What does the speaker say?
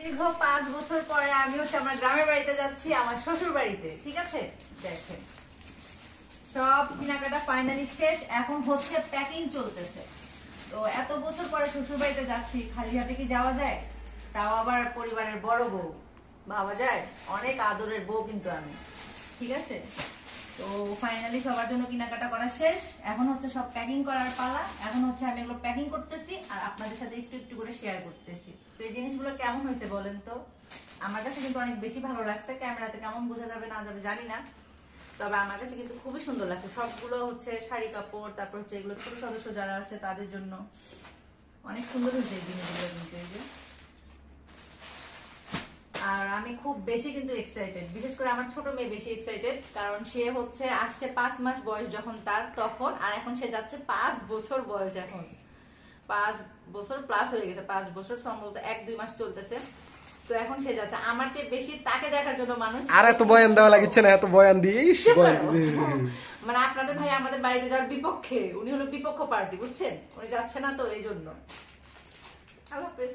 দীর্ঘ 5 বছর পরে আমি হচ্ছে আমার গ্রামের বাড়িতে যাচ্ছি, আমার শ্বশুর বাড়িতে। ঠিক আছে, দেখেন সব কেনাকাটা ফাইনালি শেষ, এখন হচ্ছে প্যাকিং চলতেছে। তো এত বছর পরে শ্বশুর বাড়িতে যাচ্ছি, খালি হাতে কি যাওয়া যায়? তাও আবার পরিবারের বড় বউ, ভাবা যায় অনেক আদরের বউ কিন্তু আমি। ঠিক আছে, তো ফাইনালি সবার জন্য কেনাকাটা করা শেষ, এখন হচ্ছে সব প্যাকিং করার পালা। এখন হচ্ছে আমি এগুলো প্যাকিং করতেছি আর আপনাদের সাথে একটু একটু করে শেয়ার করতেছি। তো এই জিনিসগুলো কেমন হয়েছে বলেন তো? আমার কাছে কিন্তু অনেক বেশি ভালো লাগছে, ক্যামেরাতে কেমন বোঝা যাবে না যাবে জানি না, তবে আমার কাছে কিন্তু খুবই সুন্দর লাগছে। সবগুলো হচ্ছে শাড়ি কাপড়, তারপর হচ্ছে এগুলো ছোট সদস্য যারা আছে তাদের জন্য অনেক সুন্দর হয়েছে এই জিনিসগুলো কিন্তু। এই যে, আর আমি খুব বেশি কিন্তু এক্সাইটেড, বিশেষ করে আমার ছোট মেয়ে বেশি এক্সাইটেড, কারণ সে হচ্ছে আসছে 5 মাস বয়স যখন তার তখন, আর এখন সে যাচ্ছে 5 বছর বয়স। এখন 5 বছর প্লাস হয়ে গেছে, 5 বছর সম্ভবত 1-2 মাস চলতেছে। তো এখন সে যাচ্ছে, আমার চেয়ে বেশি তাকে দেখার জন্য মানুষ। আর এত বয়ান দেওয়া লাগছে না, এত বয়ান দিস মানে আপনাদের ভাই আমাদের বাড়িতে যাওয়ার বিপক্ষে, উনি হলো বিপক্ষ পার্টি, বুঝছেন? উনি যাচ্ছে না, তো এই জন্য। আল্লাহ হাফেজ।